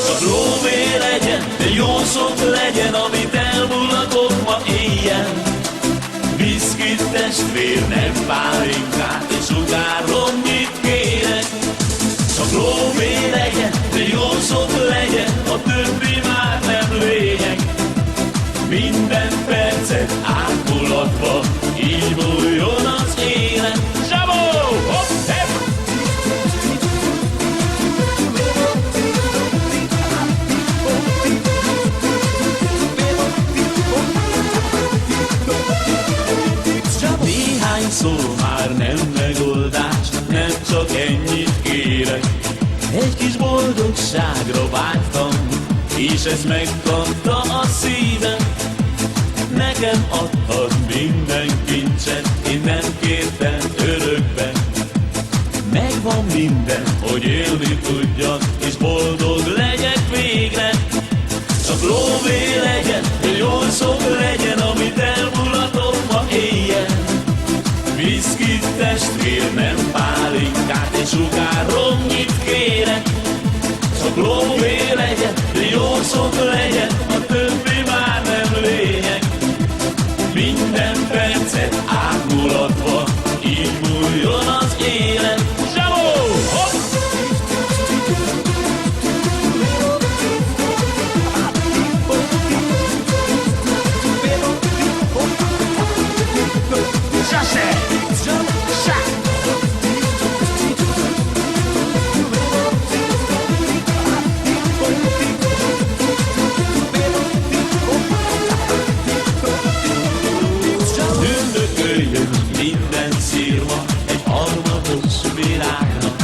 Csak lóvé legyen, de jó szok legyen, amit elmulatok ma éjjel. Viszkit testvér, nem pálinkát, és sugárromnyit kérek. Csak lóvé legyen, de jó szok legyen, a többi már nem lényeg. Minden percet átmulatva, így múljon az élet. Zsabó! Hopp, hepp! Néhány szó már nem megoldás, nem csak ennyit kérek. Egy kis boldogságra vágytam, és ez megkapta a szívem. Nekem adtad minden kincset, én nem kértem örökbe. Megvan minden, hogy élni tudjak, és boldog legyek végre. Csak lóvé legyen, jó szok legyen, amit elmulatom ma éjjel. Viszkit testvér, nem pálinkát, és sugárromnyit kérek. Csak lóvé legyen, jó szok legyen, a többi már nem lényeg. Minden percet átmulatva, így múljon az élet. Zsabó! Hopp! Üldököljön minden szírma egy harmatos virágnak.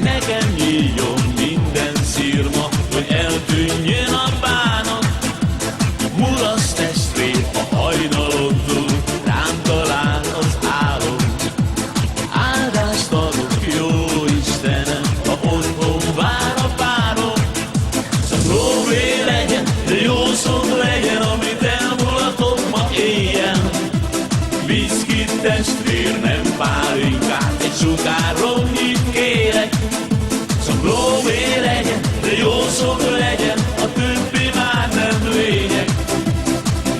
Nekem nyíljon minden szírma, hogy eltűnjön a bánat. Mulasz testvér a hajnalon túl, rám talál az álom. Áldást adok, jó Istenem, ha otthon vár a párom. Csak lóvé legyen, de jó szok legyen, amit elmulatok ma éjjel. Viszkit testvér, nem pálinkát, egy sugárromnyit kérek. Csak lóvé legyen, de jó szok legyen, a többi már nem lényeg.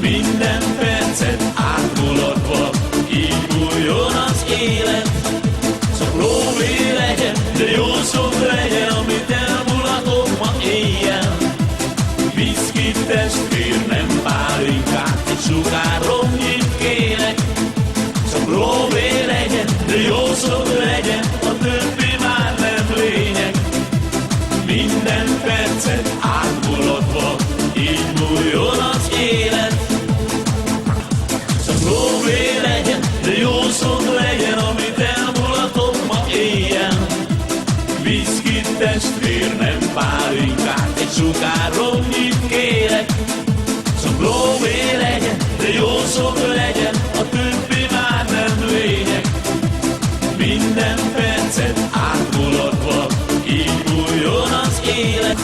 Minden percet átmulatva, így múljon az élet. Csak lóvé legyen, de jó szok legyen, amit elmulatok ma éjjel. Viszkit testvér, nem pálinkát, egy sugárromnyit kérek. Csak lóvé legyen, de jó szok legyen, a többi már nem lényeg. Minden percet átmulatva, így múljon az élet. Csak lóvé legyen, de jó szok legyen, amit elmulatok ma éjjel. Viszkit testvér, nem pálinkát, egy sugárromnyit kérek. Csak lóvé legyen, de jó szok legyen, a többi már nem lényeg. Minden percet átmulatva, így múljon az élet.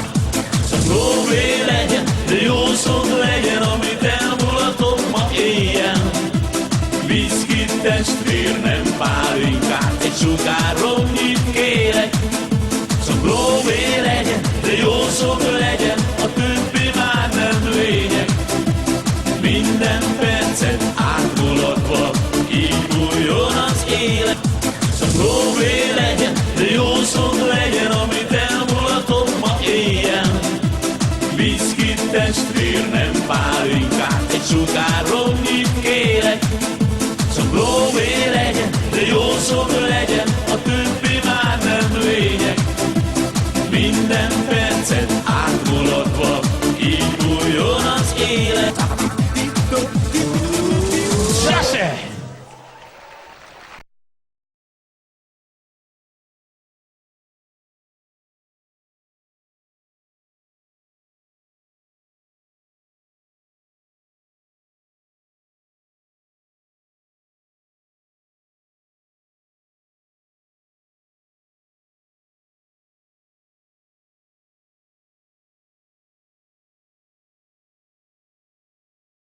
Csak lóvé legyen, de jó szok legyen, amit elmulatok ma éjjel. Viszkit testvér, nem pálinkát, egy sugárromnyit kérek. Csak lóvé legyen, de jó szok legyen, a többi már nem lényeg. Minden percet átmulatva, így múljon az élet. Csak lóvé legyen, de jó szok legyen, amit elmulatok ma éjjel. Viszkit testvér, nem pálinkát, egy sugárromnyit kérek.